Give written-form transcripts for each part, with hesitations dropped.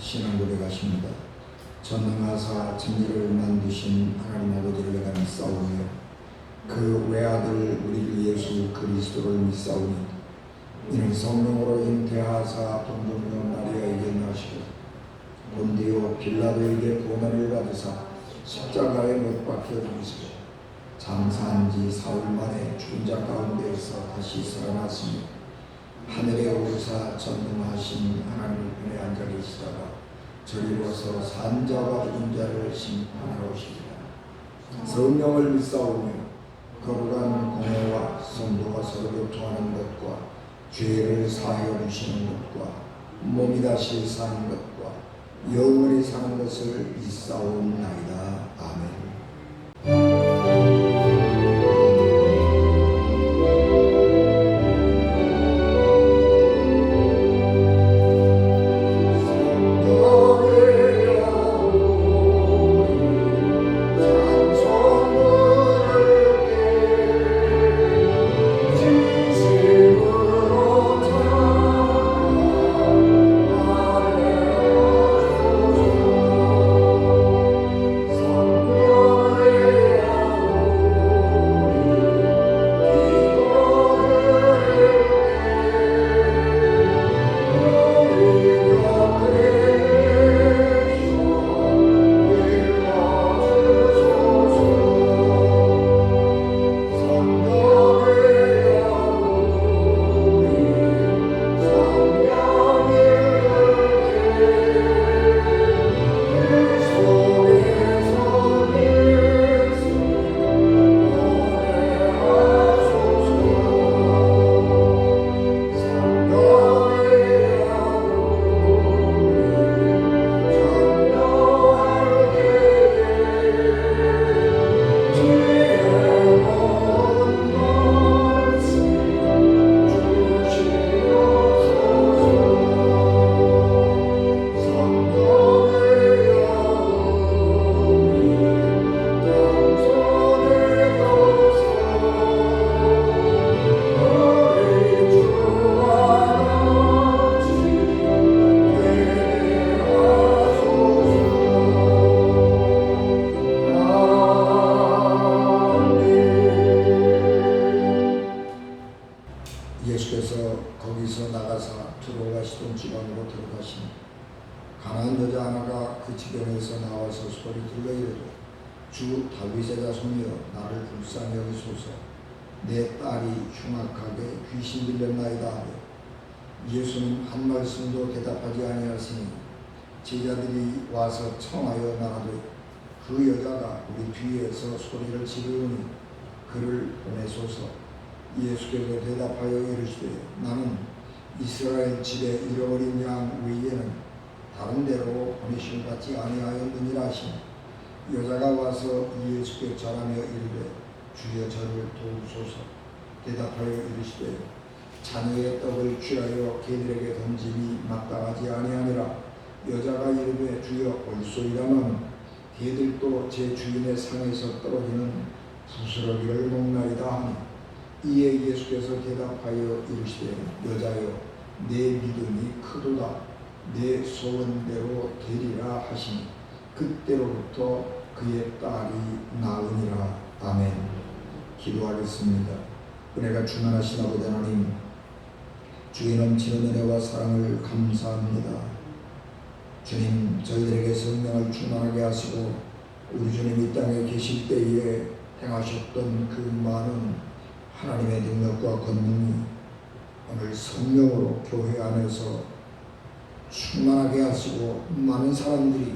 신앙 고백하십니다. 전능하사 천지를 만드신 하나님 아버지를 내가 믿사오며 그 외아들 우리 예수 그리스도를 믿사오니 이는 성령으로 잉태하사 동정녀 마리아에게 나시고 본디오 빌라도에게 고난을 받으사 십자가에 못 박혀 죽으시고 장사한 지 사흘 만에 죽은 자 가운데에서 다시 살아났으며 하늘에 오르사 전능하신 하나님 편에 앉아 계시다가 저리로서 산 자와 죽은 자를 심판하러 오시리라. 성령을 믿사오며 거룩한 공회와 성도가 서로 교통하는 것과 죄를 사하여 주시는 것과 몸이 다시 사는 것과 영원히 사는 것을 믿사옵나이다. 아멘. 예수께서 거기서 나가사 들어가시던 지방으로 들어가시니 가난한 여자 하나가 그 지경에서 나와서 소리 들러 이르되 주 다윗의 자손이여 나를 불쌍히 여기소서 내 딸이 흉악하게 귀신 들렸나이다 하며 예수는 한 말씀도 대답하지 아니하시니 제자들이 와서 청하여 나가되 그 여자가 우리 뒤에서 소리를 지르니 그를 보내소서. 예수께서 대답하여 이르시되 나는 이스라엘 집에 잃어버린 양 외에는 다른 데로 보내심을 받지 아니하였느니라 하시니 여자가 와서 예수께 절하며 이르되 주여 저를 도우소서. 대답하여 이르시되 자녀의 떡을 취하여 개들에게 던짐이 마땅하지 아니하니라. 여자가 이르되 주여 올소이다마는 개들도 제 주인의 상에서 떨어지는 부스러기를 먹나이다 하니 이에 예수께서 대답하여 이르시되 여자여 내 믿음이 크도다. 내 소원대로 되리라 하시니 그때로부터 그의 딸이 나으니라. 아멘. 기도하겠습니다. 은혜가 충만하신 아버지 하나님, 주의 넘치는 은혜와 사랑을 감사합니다. 주님, 저희들에게 성령을 충만하게 하시고 우리 주님 이 땅에 계실 때에 행하셨던 그 많은 하나님의 능력과 권능이 오늘 성령으로 교회 안에서 충만하게 하시고 많은 사람들이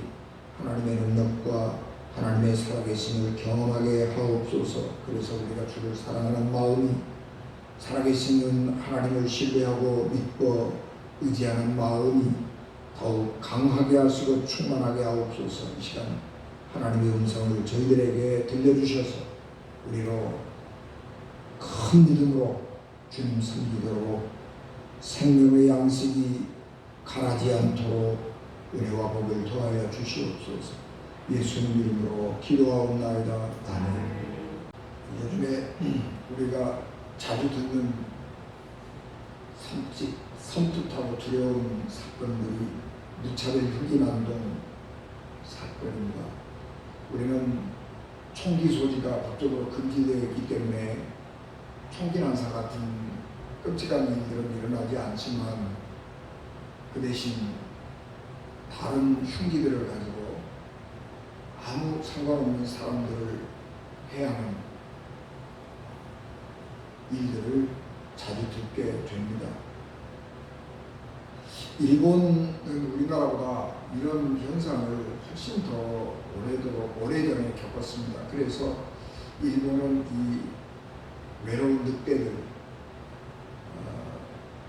하나님의 능력과 하나님의 살아계심을 경험하게 하옵소서. 그래서 우리가 주를 사랑하는 마음이 살아계시는 하나님을 신뢰하고 믿고 의지하는 마음이 더욱 강하게 하시고 충만하게 하옵소서. 이 시간 하나님의 음성을 저희들에게 들려주셔서 우리로 큰 믿음으로 주님 섬기도록 생명의 양식이 가라지 않도록 은혜와 복을 더하여 주시옵소서. 예수님 이름으로 기도하옵나이다. 아멘. 요즘에 우리가 자주 듣는 섬뜩하고 두려운 사건들이 무차별 흉기난동 사건입니다. 우리는 총기 소지가 법적으로 금지되어 있기 때문에 총기 난사 같은 끔찍한 일들은 일어나지 않지만 그 대신 다른 흉기들을 가지고 아무 상관없는 사람들을 해야 하는 일들을 자주 듣게 됩니다. 일본은 우리나라보다 이런 현상을 훨씬 더 오래전에 겪었습니다. 그래서 일본은 이 외로운 늑대들,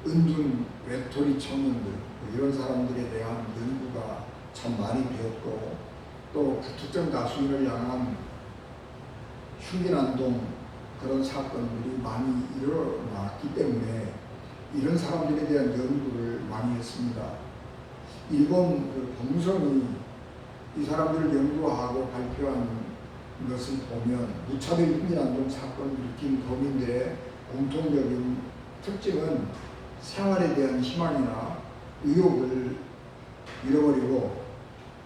은둔 외톨이 청년들 이런 사람들에 대한 연구가 참 많이 되었고 또 특정 다수인을 향한 흉기난동 그런 사건들이 많이 일어났기 때문에 이런 사람들에 대한 연구를 많이 했습니다. 일본 그 법무성이 이 사람들을 연구하고 발표한 것을 보면 무차별 흉기난동 사건을 일으킨 범인들의 공통적인 특징은 생활에 대한 희망이나 의욕을 잃어버리고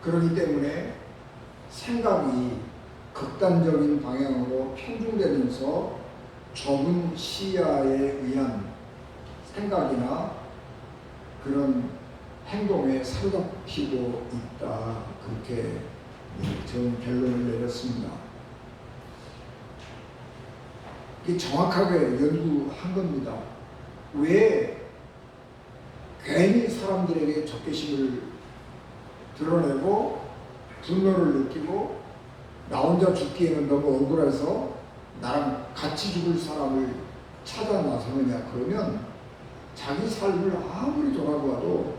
그러기 때문에 생각이 극단적인 방향으로 편중되면서 좁은 시야에 의한 생각이나 그런 행동에 사로잡히고 있다. 그렇게 전 결론을 내렸습니다. 이게 정확하게 연구한 겁니다. 왜 괜히 사람들에게 적개심을 드러내고 분노를 느끼고 나 혼자 죽기에는 너무 억울해서 나랑 같이 죽을 사람을 찾아 나서느냐. 그러면 자기 삶을 아무리 돌아보아도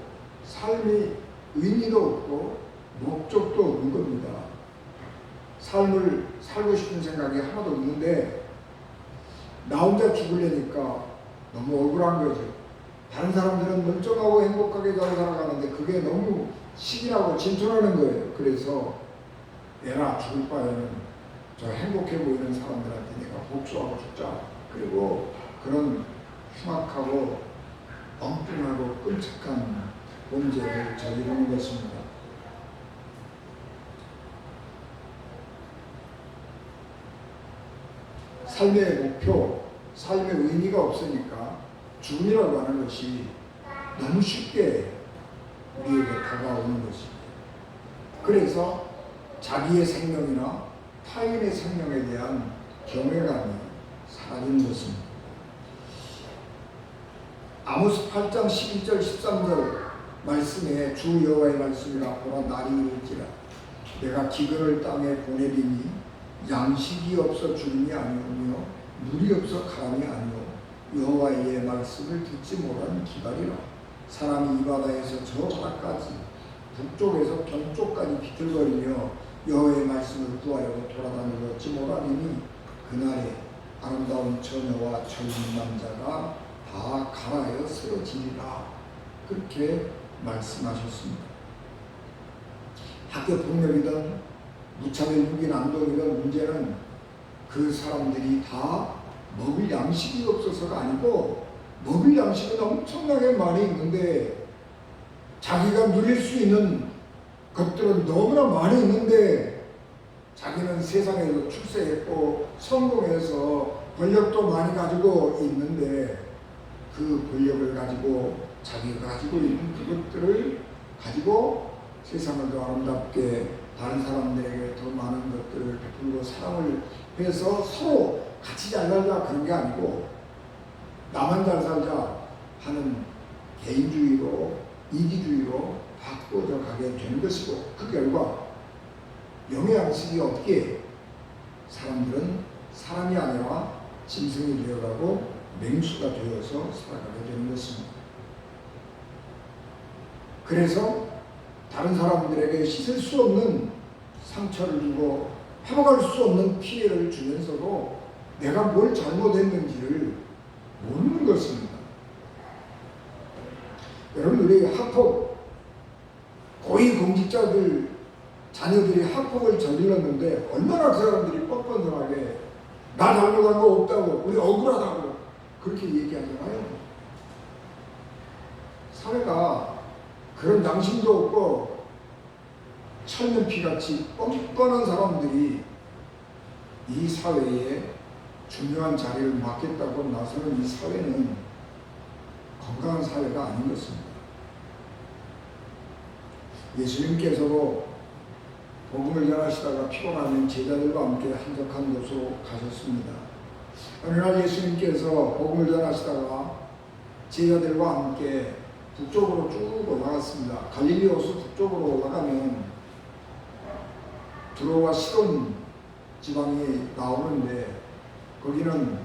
삶이 의미도 없고 목적도 없는 겁니다. 삶을 살고 싶은 생각이 하나도 없는데 나 혼자 죽으려니까 너무 억울한 거죠. 다른 사람들은 멀쩡하고 행복하게 잘 살아가는데 그게 너무 시기하고 진통하는 거예요. 그래서 내가 죽을 바에는 저 행복해 보이는 사람들한테 내가 복수하고 죽자. 그리고 그런 흉악하고 엉뚱하고 끔찍한 범죄를 저지르는 것입니다. 삶의 목표, 삶의 의미가 없으니까 죽음이라고 하는 것이 너무 쉽게 우리에게 다가오는 것입니다. 그래서 자기의 생명이나 타인의 생명에 대한 경외감이 사라지는 것입니다. 아모스 8장 12절 13절 말씀에 주 여호와의 말씀이라 보라 날이 이를지라 내가 기근을 땅에 보내리니 양식이 없어 죽음이 아니오며 물이 없어 가람이 아니오 여호와의 말씀을 듣지 못하는 기다리라. 사람이 이 바다에서 저 바다까지 북쪽에서 동쪽까지 비틀거리며 여호와의 말씀을 구하려고 돌아다니고 얻지 못하리니 그날에 아름다운 처녀와 젊은 남자가 다 갈아여 쓰러지리라. 그렇게 말씀하셨습니다. 학교 폭력이든 무차별 흉기난동이든 문제는 그 사람들이 다 먹을 양식이 없어서가 아니고 먹을 양식은 엄청나게 많이 있는데 자기가 누릴 수 있는 것들은 너무나 많이 있는데 자기는 세상에서 출세했고 성공해서 권력도 많이 가지고 있는데 그 권력을 가지고 자기가 가지고 있는 그것들을 가지고 세상을 더 아름답게 다른 사람들에게 더 많은 것들을 베풀고 사랑을 해서 서로 같이 잘 살자 그런 게 아니고 나만 잘 살자 하는 개인주의로 이기주의로 바꿔져 가게 되는 것이고 그 결과 영의 양식이 없기에 사람들은 사람이 아니라 짐승이 되어가고 맹수가 되어서 살아가게 되는 것입니다. 그래서 다른 사람들에게 씻을 수 없는 상처를 주고 회복할 수 없는 피해를 주면서도 내가 뭘 잘못했는지를 모르는 것입니다. 여러분 우리 학폭 고위공직자들 자녀들이 학폭을 저질렀는데 얼마나 그 사람들이 뻔뻔하게 나 잘못한 거 없다고 우리 억울하다고 그렇게 얘기하잖아요. 사회가 그런 양심도 없고 철면피같이 뻔뻔한 사람들이 이 사회에 중요한 자리를 맡겠다고 나서는 이 사회는 건강한 사회가 아닌 것입니다. 예수님께서도 복음을 전하시다가 피곤하면 제자들과 함께 한적한 곳으로 가셨습니다. 어느 날 예수님께서 복음을 전하시다가 제자들과 함께 북쪽으로 쭉 올라갔습니다. 갈릴리 호수 북쪽으로 올라가면 두로와 시돈 지방이 나오는데 거기는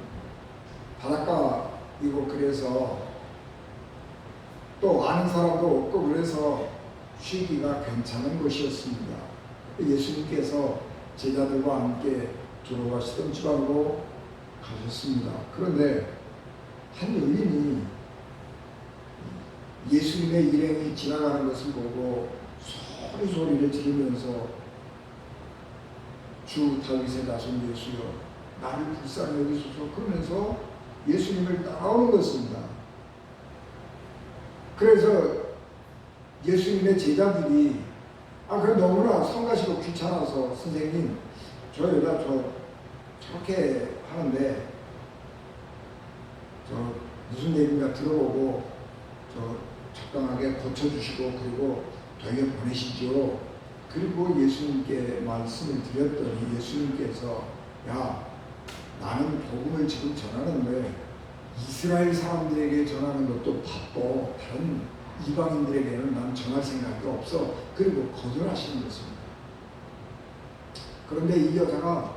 바닷가이고 그래서 또 아는 사람도 없고 그래서 쉬기가 괜찮은 곳이었습니다. 예수님께서 제자들과 함께 두로와 시돈 지방으로 가셨습니다. 그런데 한 여인이 예수님의 일행이 지나가는 것을 보고 소리를 지르면서 주 다윗의 자손 예수여 나를 불쌍히 여기소서 그러면서 예수님을 따라오는 것입니다. 그래서 예수님의 제자들이 그 너무나 성가시고 귀찮아서 선생님 저 여자 저렇게 하는데 저 무슨 얘기인가 들어보고 적당하게 고쳐주시고 그리고 되게 보내시죠. 그리고 예수님께 말씀을 드렸더니 예수님께서 야 나는 복음을 지금 전하는데 이스라엘 사람들에게 전하는 것도 바빠. 다른 이방인들에게는 난 전할 생각이 없어. 그리고 거절하시는 것입니다. 그런데 이 여자가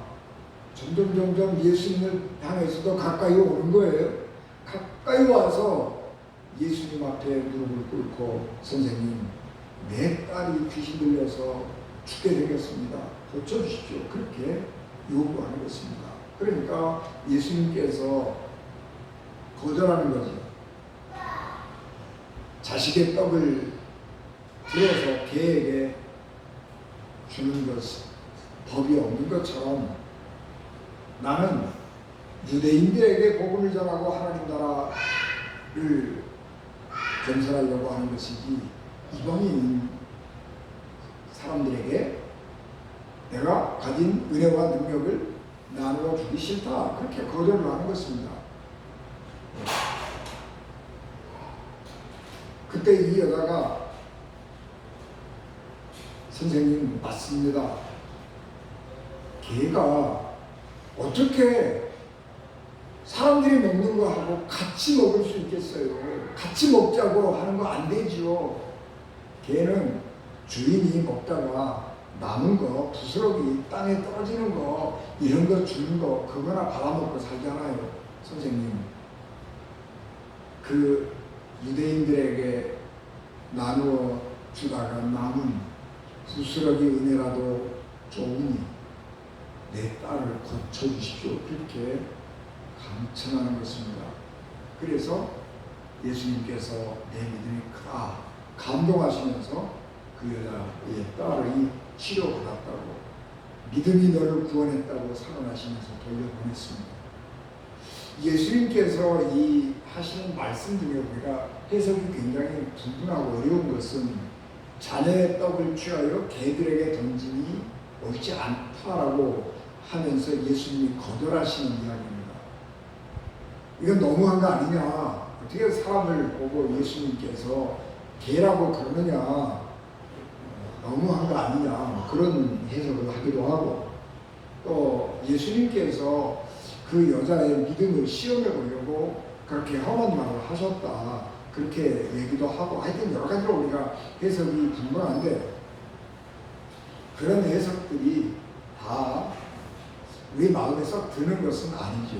점점 예수님을 향해서도 가까이 오는 거예요. 가까이 와서 예수님 앞에 무릎을 꿇고 선생님 내 딸이 귀신 들려서 죽게 되겠습니다. 고쳐주십시오. 그렇게 요구하는 것입니다. 그러니까 예수님께서 거절하는 거죠. 자식의 떡을 들어서 개에게 주는 것 법이 없는 것처럼 나는 유대인들에게 복음을 전하고 하나님 나라를 건설하려고 하는 것이지 이방인 사람들에게 내가 가진 은혜와 능력을 나누어 주기 싫다. 그렇게 거절을 하는 것입니다. 그때 이 여자가 선생님 맞습니다. 개가 어떻게 사람들이 먹는 거하고 같이 먹을 수 있겠어요? 같이 먹자고 하는 거 안 되죠. 개는 주인이 먹다가 남은 거, 부스러기 땅에 떨어지는 거 이런 거 주는 거 그거나 받아먹고 살잖아요. 선생님 그 유대인들에게 나누어 주다가 남은 부스러기 은혜라도 좋으니 내 딸을 고쳐주십시오. 그렇게 감천하는 것입니다. 그래서 예수님께서 내 믿음이 크다 감동하시면서 그 여자의 딸이 치료받았다고 믿음이 너를 구원했다고 선언하시면서 돌려보냈습니다. 예수님께서 이 하시는 말씀 중에 우리가 해석이 굉장히 분분하고 어려운 것은 자녀의 떡을 취하여 개들에게 던지니 옳지 않다라고 하면서 예수님이 거절하시는 이야기입니다. 이건 너무한 거 아니냐. 어떻게 사람을 보고 예수님께서 개라고 그러느냐. 너무한 거 아니냐. 그런 해석을 하기도 하고 또 예수님께서 그 여자의 믿음을 시험해 보려고 그렇게 험한 말을 하셨다. 그렇게 얘기도 하고 하여튼 여러 가지로 우리가 해석이 분분한데 그런 해석들이 다 우리 마음에 썩 드는 것은 아니죠.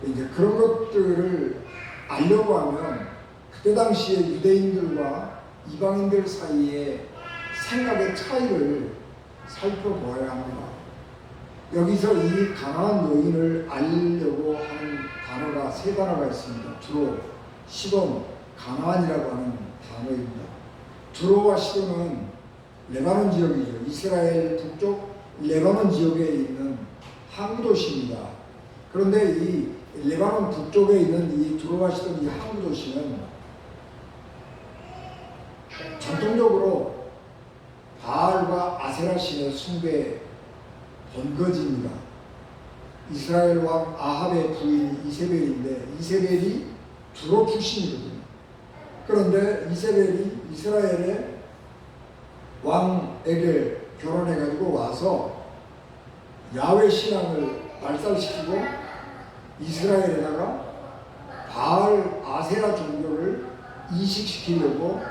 이제 그런 것들을 알려고 하면 그때 당시에 유대인들과 이방인들 사이의 생각의 차이를 살펴보아야 합니다. 여기서 이 가나안 여인을 알려고 하는 단어가 세 단어가 있습니다. 두로, 시돈, 가나안이라고 하는 단어입니다. 두로와 시돈은 레바논 지역이죠. 이스라엘 북쪽 레바논 지역에 있는 항구 도시입니다. 그런데 이 레바논 북쪽에 있는 이 두로와 시돈 이 항구 도시는 전통적으로 바알과 아세라 신의 숭배 본거지입니다. 이스라엘 왕 아합의 부인 이세벨인데 이세벨이 두로 출신이거든요. 그런데 이세벨이 이스라엘의 왕에게 결혼해가지고 와서 야훼 신앙을 말살시키고 이스라엘에다가 바알 아세라 종교를 이식시키려고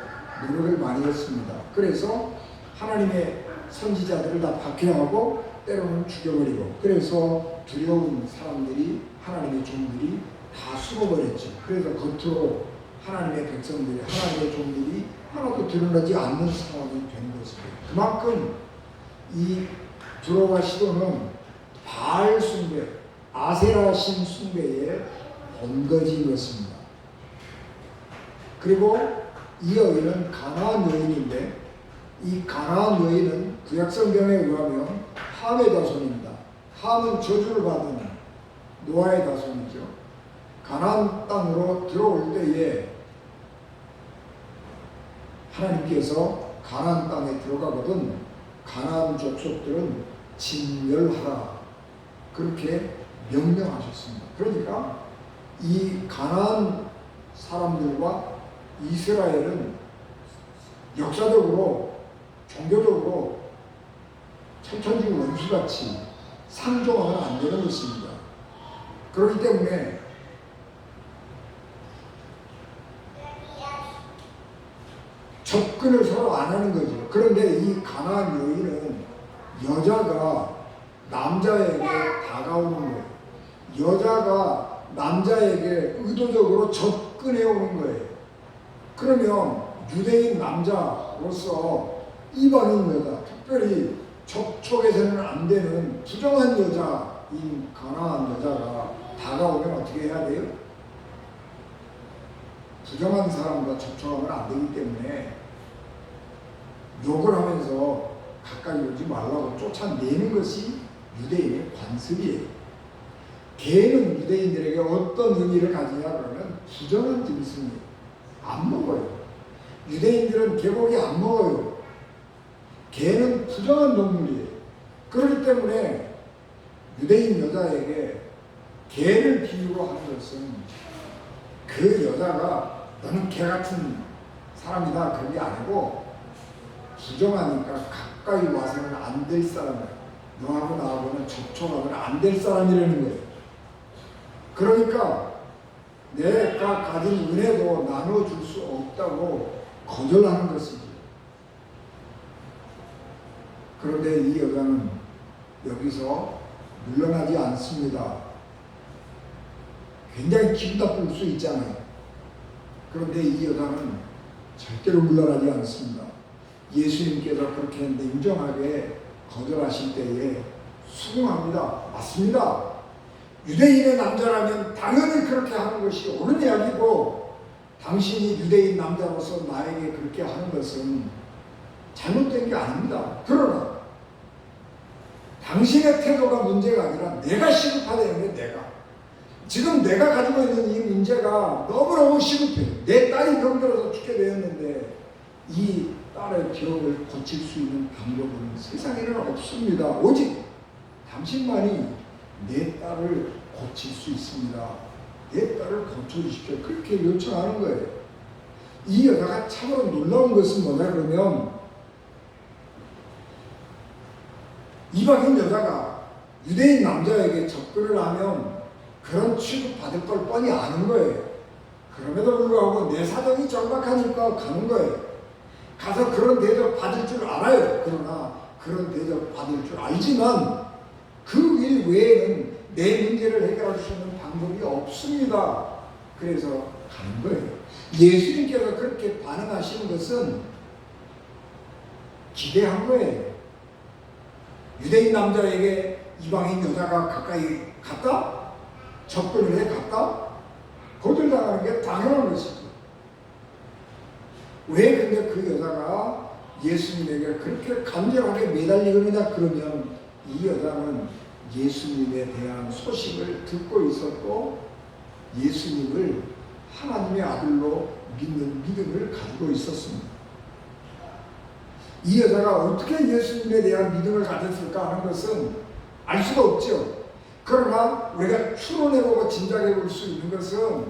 노력을 많이 했습니다. 그래서 하나님의 선지자들을 다 박해하고 때로는 죽여버리고, 그래서 두려운 사람들이, 하나님의 종들이 다 숨어버렸죠. 그래서 겉으로 하나님의 백성들이, 하나님의 종들이 하나도 드러나지 않는 상황이 된 것입니다. 그만큼 이 두로와 시돈은 바알 숭배, 아세라 신 숭배의 본거지인 것입니다. 그리고 이 여인은 가나안 여인인데, 이 가나안 여인은 구약성경에 의하면 함의 자손입니다. 함은 저주를 받은 노아의 자손이죠. 가나안 땅으로 들어올 때에 하나님께서 가나안 땅에 들어가거든 가나안 족속들은 진멸하라, 그렇게 명령하셨습니다. 그러니까 이 가나안 사람들과 이스라엘은 역사적으로, 종교적으로 천천지 원수같이 상종하면 안 되는 것입니다. 그렇기 때문에 접근을 서로 안 하는 거죠. 그런데 이 가나안 여인은 여자가 남자에게 다가오는 거예요. 여자가 남자에게 의도적으로 접근해 오는 거예요. 그러면 유대인 남자로서 이방인 여자, 특별히 접촉해서는 안 되는 부정한 여자인 가나안 여자가 다가오면 어떻게 해야 돼요? 부정한 사람과 접촉하면 안 되기 때문에 욕을 하면서 가까이 오지 말라고 쫓아내는 것이 유대인의 관습이에요. 개는 유대인들에게 어떤 의미를 가지냐 그러면 부정한 짐승이에요. 안 먹어요. 유대인들은 개고기 안 먹어요. 개는 부정한 동물이에요. 그렇기 때문에 유대인 여자에게 개를 비유로 하는 것은 그 여자가 너는 개 같은 사람이다 그런 게 아니고, 부정하니까 가까이 와서는 안 될 사람이야. 너하고 나하고는 접촉하면 안 될 사람이라는 거예요. 그러니까 내가 가진 은혜도 나눠줄 수 없다고 거절하는 것이지. 그런데 이 여자는 여기서 물러나지 않습니다. 굉장히 기분 나쁠 수 있잖아요. 그런데 이 여자는 절대로 물러나지 않습니다. 예수님께서 그렇게 냉정하게 거절하실 때에 수긍합니다. 맞습니다. 유대인의 남자라면 당연히 그렇게 하는 것이 옳은 이야기고, 당신이 유대인 남자로서 나에게 그렇게 하는 것은 잘못된 게 아닙니다. 그러나 당신의 태도가 문제가 아니라 내가 시급하다는 게, 지금 내가 가지고 있는 이 문제가 너무너무 시급해요. 내 딸이 병들어서 죽게 되었는데 이 딸의 병을 고칠 수 있는 방법은 세상에는 없습니다. 오직 당신만이 내 딸을 고칠 수 있습니다. 내 딸을 고쳐주십시오. 그렇게 요청하는 거예요. 이 여자가 참으로 놀라운 것은 뭐냐 그러면, 이방인 여자가 유대인 남자에게 접근을 하면 그런 취급받을 걸 뻔히 아는 거예요. 그럼에도 불구하고 내 사정이 절박하니까 가는 거예요. 가서 그런 대접 받을 줄 알아요. 그러나 그런 대접 받을 줄 알지만 그 일 외에는 내 문제를 해결할 수 있는 방법이 없습니다. 그래서 가는 거예요. 예수님께서 그렇게 반응하시는 것은 기대한 거예요. 유대인 남자에게 이방인 여자가 가까이 갔다? 접근을 해 갔다? 거절당하는 게 당연한 것이죠. 왜 근데 그 여자가 예수님에게 그렇게 간절하게 매달리느냐 그러면, 이 여자는 예수님에 대한 소식을 듣고 있었고 예수님을 하나님의 아들로 믿는 믿음을 가지고 있었습니다. 이 여자가 어떻게 예수님에 대한 믿음을 가졌을까 하는 것은 알 수가 없죠. 그러나 우리가 추론해보고 짐작해볼 수 있는 것은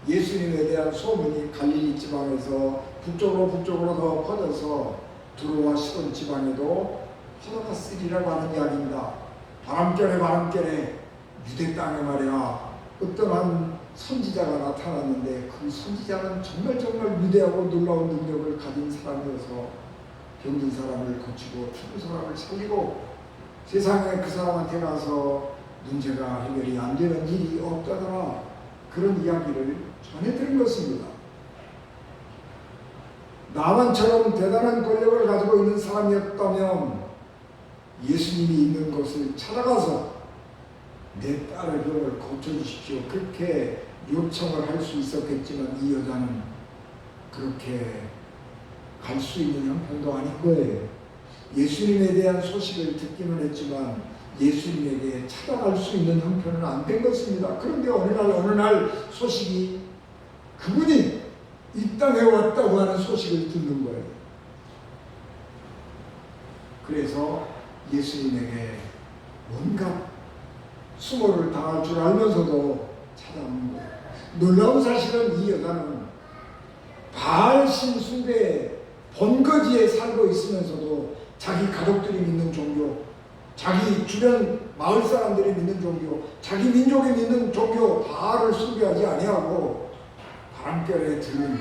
예수님에 대한 소문이 갈릴리 지방에서 북쪽으로 더 퍼져서 두로와 시돈 지방에도 퍼져갔으리라고 하는 이야기입니다. 바람결에 유대 땅에 말이야 어떠한 선지자가 나타났는데 그 선지자는 정말 위대하고 놀라운 능력을 가진 사람이어서 병든 사람을 고치고 죽은 사람을 살리고 세상에 그 사람한테 가서 문제가 해결이 안 되는 일이 없다더라, 그런 이야기를 전해 들은 것입니다. 나만처럼 대단한 권력을 가지고 있는 사람이었다면 예수님이 있는 곳을 찾아가서 내 딸의 병을 고쳐주십시오, 그렇게 요청을 할 수 있었겠지만 이 여자는 그렇게 갈 수 있는 형편도 아닌 거예요. 예수님에 대한 소식을 듣기는 했지만 예수님에게 찾아갈 수 있는 형편은 안 된 것입니다. 그런데 어느 날 소식이, 그분이 이 땅에 왔다고 하는 소식을 듣는 거예요. 그래서 예수님에게 온갖 수모를 당할 줄 알면서도 찾아오는 거예요. 놀라운 사실은 이 여자는 바알 신 숭배에 본거지에 살고 있으면서도 자기 가족들이 믿는 종교, 자기 주변 마을 사람들이 믿는 종교, 자기 민족이 믿는 종교 바알을 숭배하지 아니하고 바람결에 들은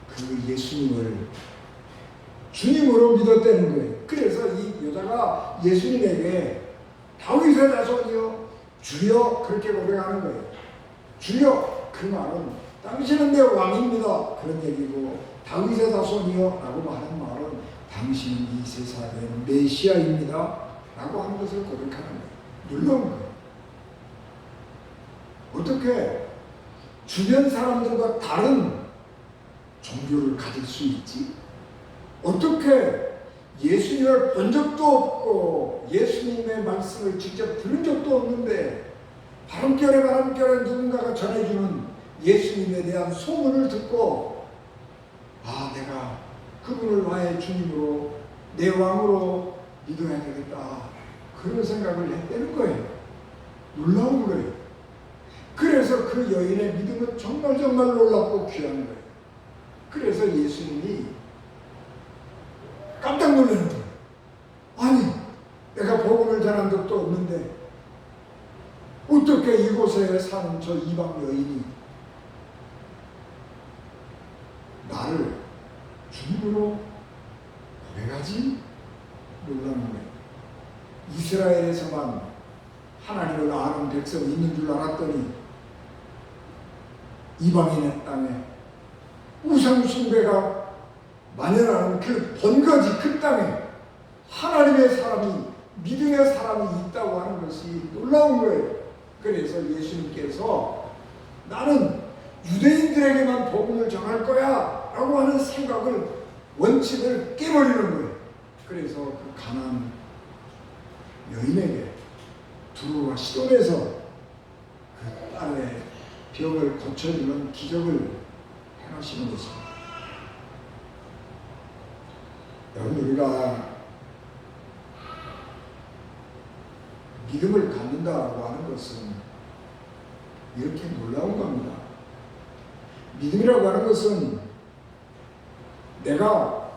그 예수님을 주님으로 믿었다는 거예요. 그래서 이 여자가 예수님에게 다윗의 자손이여 주여 그렇게 고백하는 거예요. 주여, 그 말은 당신은 내 왕입니다, 그런 얘기고, 다윗의 자손이여 라고 하는 말은 당신은 이 세상의 메시아입니다 라고 하는 것을 고백하는 거예요. 놀라운 거예요. 어떻게 주변 사람들과 다른 종교를 가질 수 있지? 어떻게 예수님을 본 적도 없고 예수님의 말씀을 직접 들은 적도 없는데 바람결에 누군가가 전해주는 예수님에 대한 소문을 듣고, 아, 내가 그분을 나의 주님으로 내 왕으로 믿어야 되겠다, 그런 생각을 했다는 거예요. 놀라운 거예요. 그래서 그 여인의 믿음은 정말 놀랍고 귀한 거예요. 그래서 예수님이 깜짝 놀라는 거예요. 아니, 내가 복음을 전한 적도 없는데 어떻게 이곳에 사는 저 이방 여인이 나를 주님으로 고백하지? 놀라는 거예요. 이스라엘에서만 하나님을 아는 백성이 있는 줄 알았더니 이방인의 땅에 우상 숭배가 만연하는 그 번거지 그 땅에 하나님의 사람이, 믿음의 사람이 있다고 하는 것이 놀라운 거예요. 그래서 예수님께서 나는 유대인들에게만 복음을 전할 거야 라고 하는 생각을, 원칙을 깨버리는 거예요. 그래서 그 가나안 여인에게 두로와 시돈에서 그 딸의 병을 고쳐주는 기적을 행하시는 것입니다. 여러분, 우리가 믿음을 갖는다고 하는 것은 이렇게 놀라운 겁니다. 믿음이라고 하는 것은 내가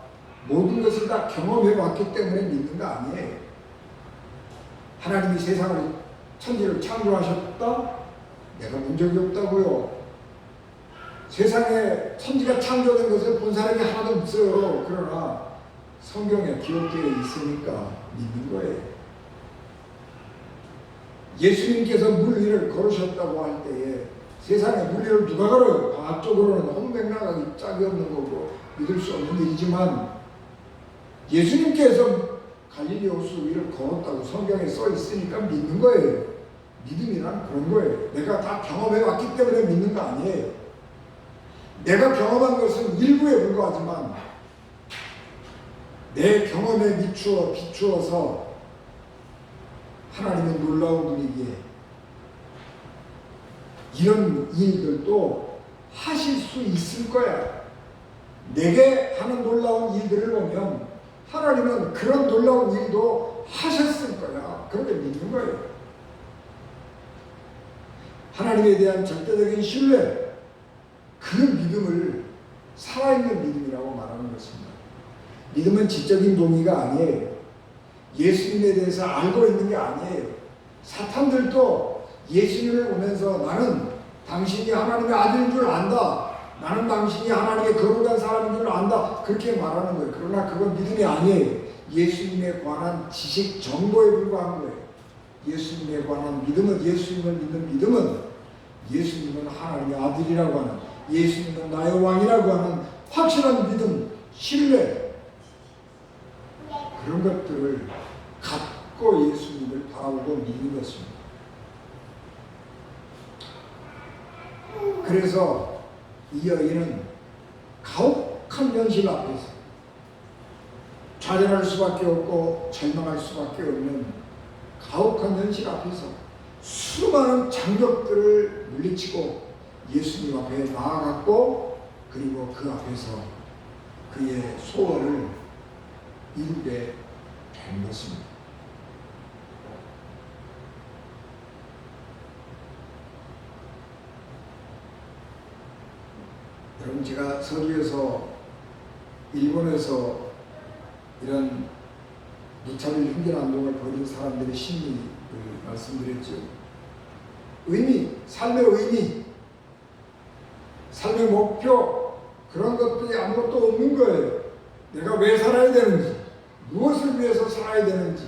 모든 것을 다 경험해 봤기 때문에 믿는 거 아니에요. 하나님이 세상을, 천지를 창조하셨다? 내가 본 적이 없다고요. 세상에 천지가 창조된 것을 본 사람이 하나도 없어요. 그러나 성경에 기록되어 있으니까 믿는 거예요. 예수님께서 물 위를 걸으셨다고 할 때에 세상에 물 위를 누가 걸어요? 과학적으로는 혼맥락하기 짝이 없는 거고 믿을 수 없는 일이지만 예수님께서 갈릴리 호수 위를 걸었다고 성경에 써 있으니까 믿는 거예요. 믿음이란 그런 거예요. 내가 다 경험해 왔기 때문에 믿는 거 아니에요. 내가 경험한 것은 일부에 불과하지만 내 경험에 비추어서 하나님의 놀라운 분이기에 이런 일들도 하실 수 있을 거야. 내게 하는 놀라운 일들을 보면 하나님은 그런 놀라운 일도 하셨을 거야. 그렇게 믿는 거예요. 하나님에 대한 절대적인 신뢰, 그 믿음을 살아있는 믿음이라고 말하는 것입니다. 믿음은 지적인 동의가 아니에요. 예수님에 대해서 알고 있는 게 아니에요. 사탄들도 예수님을 보면서 나는 당신이 하나님의 아들인 줄 안다. 나는 당신이 하나님의 거룩한 사람인 줄 안다. 그렇게 말하는 거예요. 그러나 그건 믿음이 아니에요. 예수님에 관한 지식, 정보에 불과한 거예요. 예수님에 관한 믿음은, 예수님을 믿는 믿음은 예수님은 하나님의 아들이라고 하는, 예수님은 나의 왕이라고 하는 확실한 믿음, 신뢰, 그런 것들을 갖고 예수님을 바라보고 믿는 것입니다. 그래서 이 여인은 가혹한 현실 앞에서 좌절할 수밖에 없고 절망할 수밖에 없는 가혹한 현실 앞에서 수많은 장벽들을 물리치고 예수님 앞에 나아갔고, 그리고 그 앞에서 그의 소원을 이루게 된 것입니다. 여러분, 제가 서두에서 일본에서 이런 무차별 흉기난동을 벌인 사람들의 심리를 말씀드렸죠. 의미, 삶의 의미, 삶의 목표, 그런 것들이 아무것도 없는 거예요. 내가 왜 살아야 되는지, 무엇을 위해서 살아야 되는지,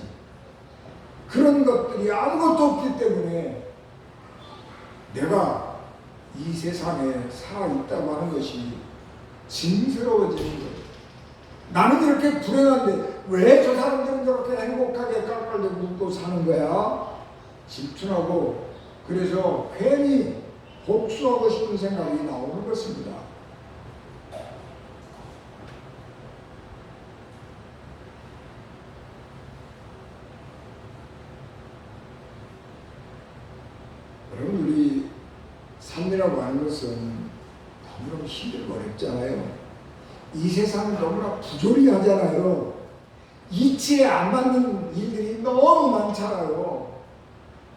그런 것들이 아무것도 없기 때문에 내가 이 세상에 살아있다고 하는 것이 징스러워지는 거예요. 나는 이렇게 불행한데 왜 저 사람들은 저렇게 행복하게 깔깔대고 웃고 사는 거야? 질투나고, 그래서 괜히 복수하고 싶은 생각이 나오는 것입니다. 여러분, 우리 삶이라고 하는 것은 너무너무 힘들고 어렵잖아요. 이 세상은 너무나 부조리하잖아요. 이치에 안 맞는 일들이 너무 많잖아요.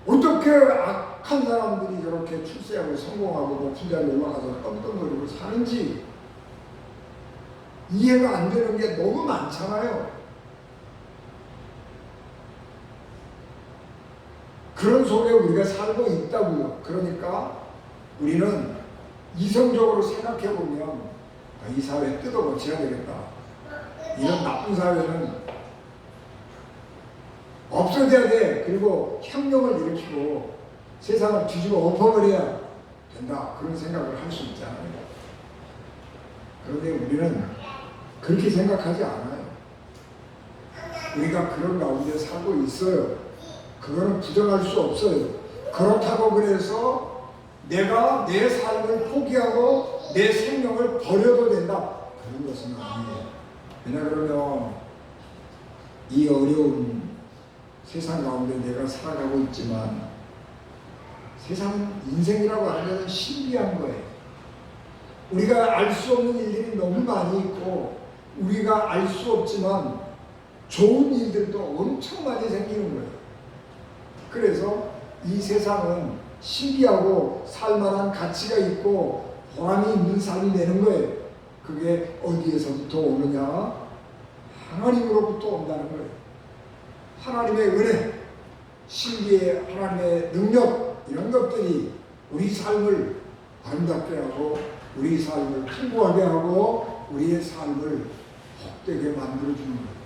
어떻게 악한 사람들이 저렇게 출세하고 성공하고 높은 자리에 올라가서 떵떵거리고 사는지 이해가 안 되는 게 너무 많잖아요. 그런 속에 우리가 살고 있다고요. 그러니까 우리는 이성적으로 생각해 보면 이 사회 뜯어 고쳐야 되겠다. 이런 나쁜 사회는 없어져야 돼. 그리고 혁명을 일으키고 세상을 뒤집어 엎어버려야 된다. 그런 생각을 할 수 있잖아요. 그런데 우리는 그렇게 생각하지 않아요. 우리가 그런 가운데 살고 있어요. 그거는 부정할 수 없어요. 그렇다고 그래서 내가 내 삶을 포기하고 내 생명을 버려도 된다, 그런 것은 아니에요. 왜냐 그러면 이 어려운 세상 가운데 내가 살아가고 있지만, 세상 인생이라고 하는 것은 신비한 거예요. 우리가 알 수 없는 일들이 너무 많이 있고, 우리가 알 수 없지만 좋은 일들도 엄청 많이 생기는 거예요. 그래서 이 세상은 신비하고 살만한 가치가 있고 보람이 있는 삶이 되는 거예요. 그게 어디에서부터 오느냐? 하나님으로부터 온다는 거예요. 하나님의 은혜, 신비의 하나님의 능력, 이런 것들이 우리 삶을 아름답게 하고 우리 삶을 풍부하게 하고 우리의 삶을 복되게 만들어주는 거예요.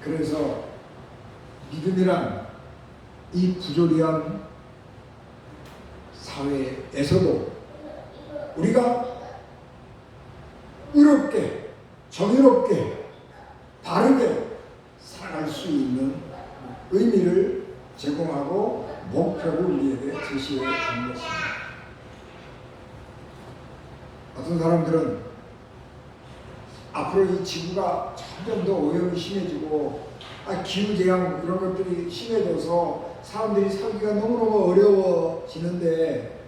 그래서 믿음이란 이 부조리한 사회에서도 우리가 의롭게, 정의롭게, 바르게 살아갈 수 있는 의미를 제공하고 목표를 우리에게 제시해 주는 것입니다. 어떤 사람들은 앞으로 이 지구가 점점 더 오염이 심해지고 기후재앙 이런 것들이 심해져서 사람들이 살기가 너무너무 어려워지는데,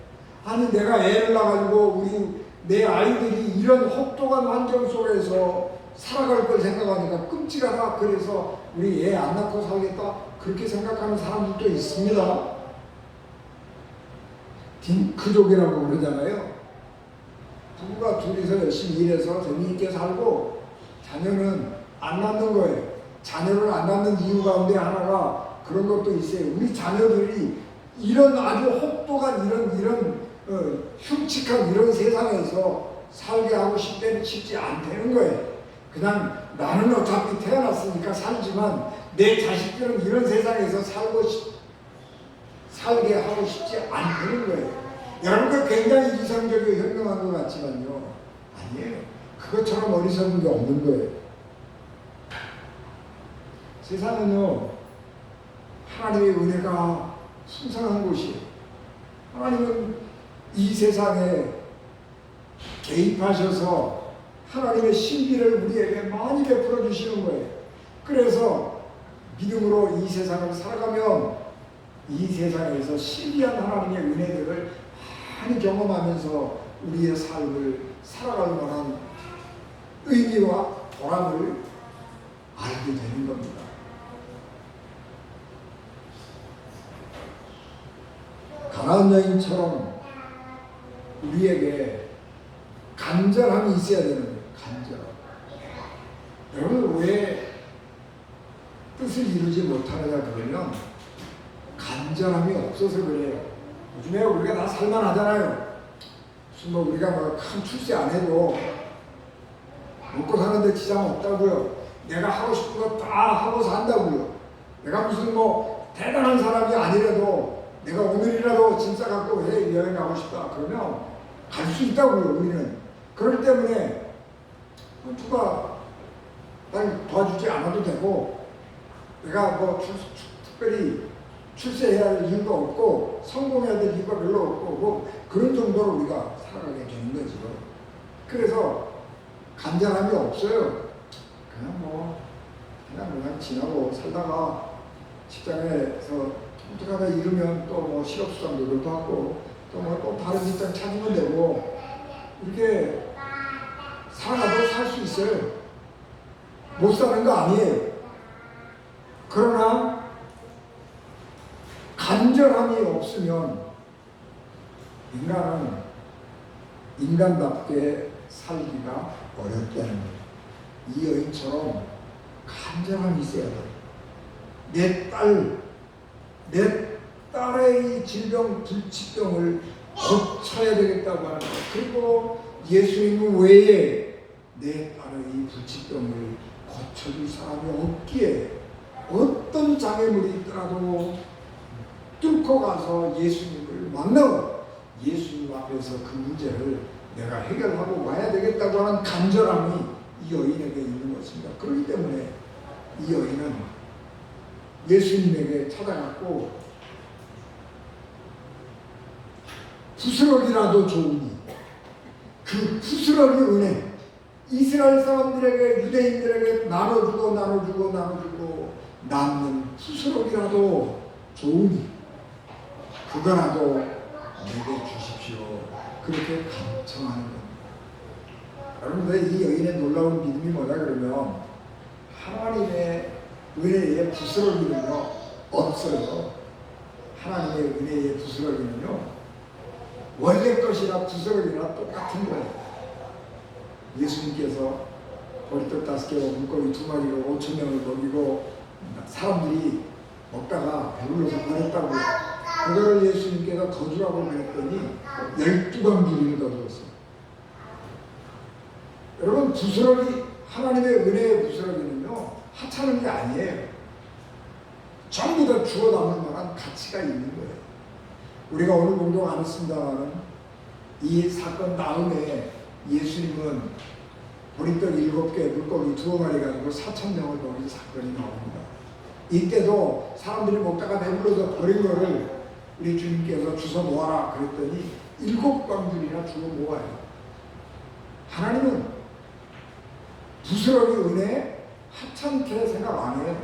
아니 내가 애를 낳아가지고 내 아이들이 이런 혹독한 환경 속에서 살아갈 걸 생각하니까 끔찍하다. 그래서 우리 애 안 낳고 살겠다 그렇게 생각하는 사람들도 있습니다. 딩크족이라고 그러잖아요. 부부가 둘이서 열심히 일해서 재미있게 살고 자녀는 안 낳는 거예요. 자녀를 안 낳는 이유 가운데 하나가 그런 것도 있어요. 우리 자녀들이 이런 아주 혹독한 이런 흉측한 이런 세상에서 살게 하고 싶지 않다는 거예요. 그냥 나는 어차피 태어났으니까 살지만 내 자식들은 이런 세상에서 살게 하고 싶지 않다는 거예요. 여러분, 굉장히 이상적이고 현명한 것 같지만요, 아니에요. 그것처럼 어리석은 게 없는 거예요. 세상은요, 하나님의 은혜가 풍성한 곳이에요. 하나님은 이 세상에 개입하셔서 하나님의 신비를 우리에게 많이 베풀어 주시는 거예요. 그래서 믿음으로 이 세상을 살아가면 이 세상에서 신비한 하나님의 은혜들을 많이 경험하면서 우리의 삶을 살아갈 만한 의미와 보람을 알게 되는 겁니다. 가나안 여인처럼 우리에게 간절함이 있어야 되는 거예요. 간절함. 여러분, 왜 뜻을 이루지 못하느냐 그러면 간절함이 없어서 그래요. 요즘에 우리가 다 살만하잖아요. 무슨 우리가 큰 출세 안 해도 먹고 사는데 지장 없다고요. 내가 하고 싶은 거 다 하고 산다고요. 내가 무슨 대단한 사람이 아니라도 내가 오늘이라도 진짜 갖고 여행 가고 싶다 그러면 갈 수 있다고요. 우리는 그렇기 때문에 누가 날 도와주지 않아도 되고, 내가 특별히 출세해야 할 이유가 없고 성공해야 될 이유가 별로 없고 그런 정도로 우리가 살아가게 되는 거죠. 그래서 간절함이 없어요. 그냥 지나고 살다가 직장에서 어떡하다 이러면 또 실업수당 노력도 하고 또 다른 직장 찾으면 되고 이렇게 살아도 살 수 있어요. 못 사는 거 아니에요. 그러나 간절함이 없으면 인간은 인간답게 살기가 어렵다는 거예요. 이 여인처럼 간절함이 있어야 돼요. 내 딸의 질병, 불치병을 고쳐야 되겠다고 하는 거예요. 그리고 예수님 외에 내 딸의 불치병을 고쳐줄 사람이 없기에 어떤 장애물이 있더라도 뚫고 가서 예수님을 만나고 예수님 앞에서 그 문제를 내가 해결하고 와야 되겠다고 하는 간절함이 이 여인에게 있는 것입니다. 그렇기 때문에 이 여인은 예수님에게 찾아갔고 부스러기라도 좋으니 그 부스러기 은혜, 이스라엘 사람들에게 유대인들에게 나눠주고 남는 부스러기라도 좋으니 그거라도 내게 주십시오. 그렇게 간청하는 겁니다. 여러분들, 이 여인의 놀라운 믿음이 뭐냐 그러면 하나님의 은혜의 부스러기는요 없어요. 하나님의 은혜의 부스러기는요 원래 것이나 부스러기나 똑같은 거예요. 예수님께서 보리떡 5개와 물고기 2마리로 5,000명을 먹이고 사람들이 먹다가 배불러서 버렸다고 그거를 예수님께서 더 주라고 그랬더니 12광주리를 더 줬어요. 여러분, 부스러기, 하나님의 은혜의 부스러기는요 하찮은 게 아니에요. 전부 다 주워 담을 만한 가치가 있는 거예요. 우리가 오늘 공동 안 했습니다만 이 사건 다음에 예수님은 보리떡 7개, 물고기 2마리 가지고 4,000명을 먹인 사건이 나옵니다. 이때도 사람들이 먹다가 배불러서 버린 거를 우리 주님께서 주워 모아라 그랬더니 7광줄이나 주워 모아요. 하나님은 부스러기 은혜 하찮게 생각 안 해요.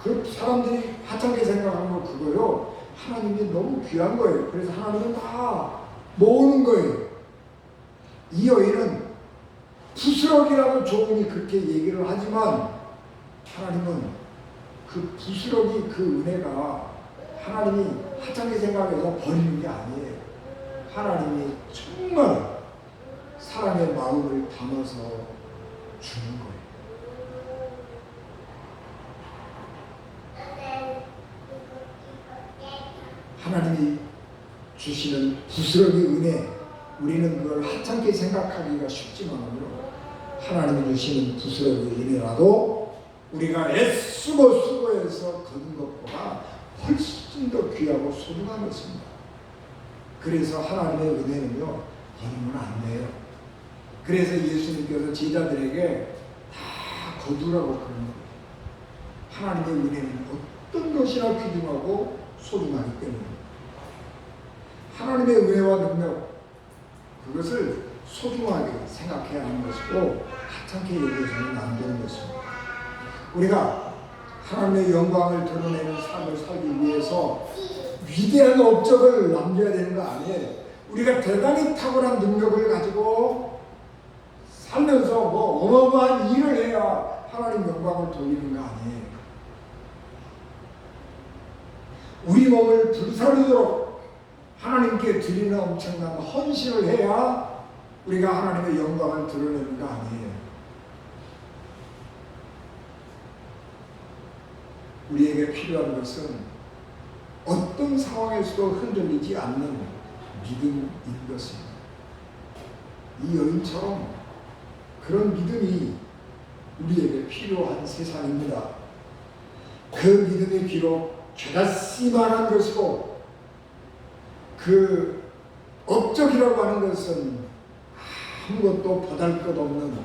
그 사람들이 하찮게 생각하는 거 그거요. 하나님이 너무 귀한 거예요. 그래서 하나님은 다 모으는 거예요. 이 여인은 부스러기라도 좋으니 그렇게 얘기를 하지만 하나님은 그 부스러기 그 은혜가 하나님이 하찮게 생각해서 버리는 게 아니에요. 하나님이 정말 사랑의 마음을 담아서 주는 거예요. 하나님이 주시는 부스러기 은혜, 우리는 그걸 하찮게 생각하기가 쉽지만요, 하나님이 주시는 부스러기 은혜라도 우리가 애쓰고 수고해서 거둔 것보다 훨씬 더 귀하고 소중한 것입니다. 그래서 하나님의 은혜는요, 버리면 안 돼요. 그래서 예수님께서 제자들에게 다 거두라고 그러는 거예요. 하나님의 은혜는 어떤 것이나 귀중하고 소중하기 때문에 하나님의 은혜와 능력, 그것을 소중하게 생각해야 하는 것이고 하찮게 여겨서는 안 되는 것입니다. 우리가 하나님의 영광을 드러내는 삶을 살기 위해서 위대한 업적을 남겨야 되는 거 아니에요. 우리가 대단히 탁월한 능력을 가지고 살면서 뭐 어마어마한 일을 해야 하나님 영광을 돌리는 거 아니에요. 우리 몸을 불사르도록 하나님께 드리는 엄청난 헌신을 해야 우리가 하나님의 영광을 드러내는 거 아니에요. 우리에게 필요한 것은 어떤 상황에서도 흔들리지 않는 믿음인 것입니다. 이 여인처럼 그런 믿음이 우리에게 필요한 세상입니다. 그 믿음이 비록 죄가 씨만한 것이고 그 업적이라고 하는 것은 아무것도 보잘것없는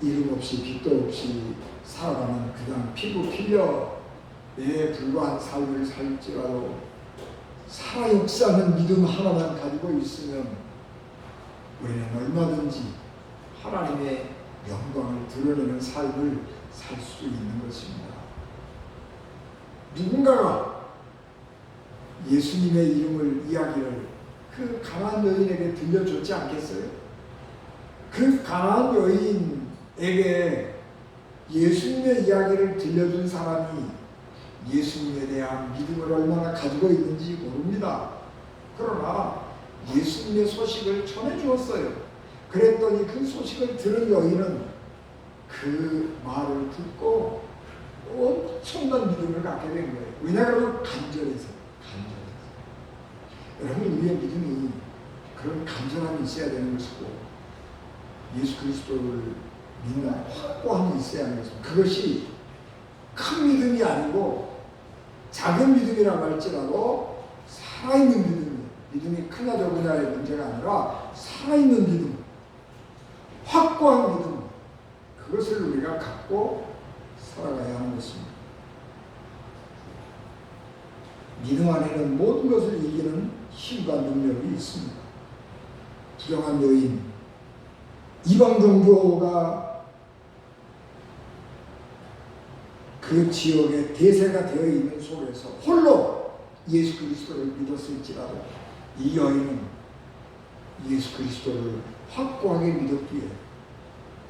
이름 없이 빛도 없이 살아가는 그냥 피부 필려 내 불과한 삶을 살지라도 살아 역사하는 믿음 하나만 가지고 있으면 우리는 얼마든지 하나님의 영광을 드러내는 삶을 살 수 있는 것입니다. 누군가가 예수님의 이름을 이야기를 그 가나안 여인에게 들려줬지 않겠어요? 그 가나안 여인에게 예수님의 이야기를 들려준 사람이 예수님에 대한 믿음을 얼마나 가지고 있는지 모릅니다. 그러나 예수님의 소식을 전해주었어요. 그랬더니 그 소식을 들은 여인은 그 말을 듣고 엄청난 믿음을 갖게 된 거예요. 왜냐하면 간절해서. 여러분, 우리의 믿음이 그런 간절함이 있어야 되는 것이고 예수 그리스도를 믿는 확고함이 있어야 하는 것입니다. 그것이 큰 믿음이 아니고 작은 믿음이라고 할지라도 살아있는 믿음이 크냐 적으냐의 문제가 아니라 살아있는 믿음, 확고한 믿음, 그것을 우리가 갖고 살아가야 하는 것입니다. 믿음 안에는 모든 것을 이기는 힘과 능력이 있습니다. 불쌍한 여인, 이방 종교가 그 지역의 대세가 되어 있는 속에서 홀로 예수 그리스도를 믿었을지라도 이 여인은 예수 그리스도를 확고하게 믿었기에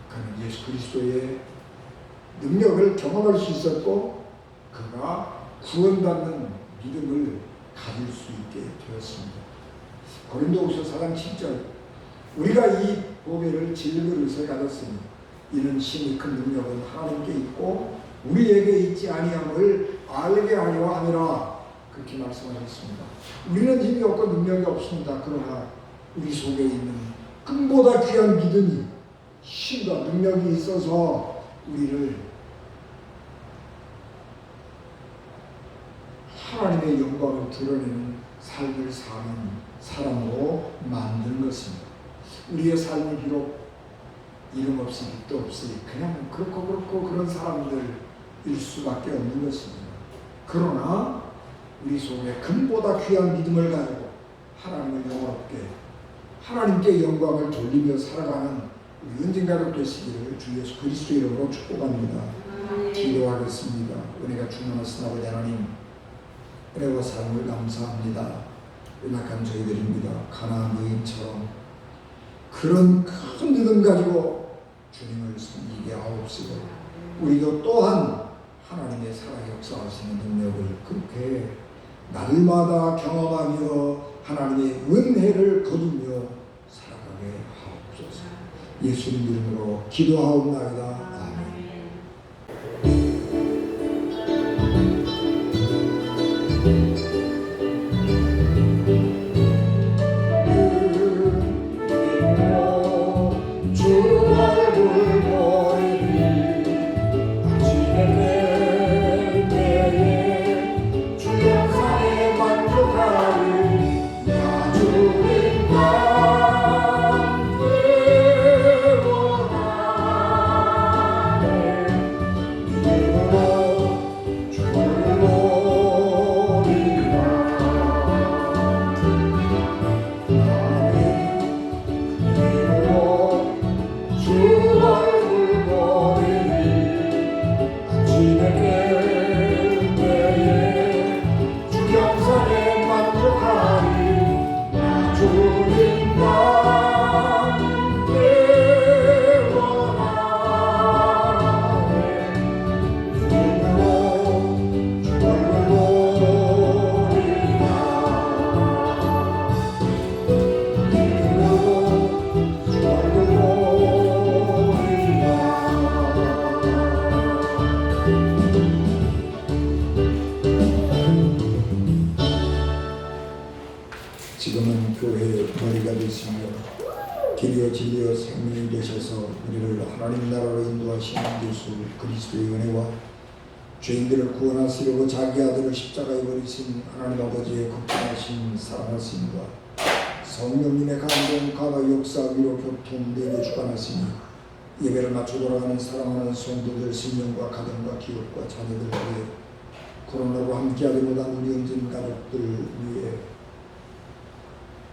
그는 예수 그리스도의 능력을 경험할 수 있었고 그가 구원받는 믿음을 가질 수 있게 되었습니다. 고린도후서 4장 7절, 우리가 이 보배를 질그릇에 가졌으니 이는 심히 큰 능력은 하나님께 있고 우리에게 있지 아니함을 알게 하려 함이라, 그렇게 말씀하셨습니다. 우리는 힘이 없고 능력이 없습니다. 그러나 우리 속에 있는 금보다 귀한 믿음이, 힘과 능력이 있어서 우리를 하나님의 영광을 드러내는 삶을 사는 사람으로 만든 것입니다. 우리의 삶이 비록 이름 없이 빛도 없이 그냥 그렇고 그런 사람들일 수밖에 없는 것입니다. 그러나 우리 속에 금보다 귀한 믿음을 가지고 하나님을 영화롭게 하나님께 영광을 돌리며 살아가는 우리 언젠가로 되시기를 주 예수 그리스도 이름으로 축복합니다. 기도하겠습니다. 은혜가 충만하신 아버지 하나님, 은혜와 사랑을 감사합니다. 연약한 저희들입니다. 가나안 여인처럼 그런 큰 믿음 가지고 주님을 섬기게 하옵시고, 우리도 또한 하나님의 살아 역사하시는 능력을 그렇게 날마다 경험하며 하나님의 은혜를 거두며 살아가게 하옵소서. 예수님 이름으로 기도하옵나이다. 아멘. 지금은 교회의 머리가 되시며 길이요 진리요 생명이 되셔서 우리를 하나님 나라로 인도하시는 예수 그리스도의 은혜와 죄인들을 구원하시려고 자기 아들을 십자가에 버리신 하나님 아버지의 걱정하신 사랑하심과 성령님의 감동 감화 역사 위로 교통 내게 주관하시니 예배를 맞춰 돌아가는 사랑하는 성도들 신령과 가정과 기업과 자녀들 위해 코로나로 함께하지 못한 우리 은진 가족들 위해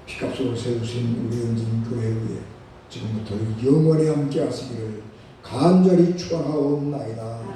피값으로 세우신 우리 은진 교회 위에 지금부터 영원히 함께 하시기를 간절히 축원하옵나이다.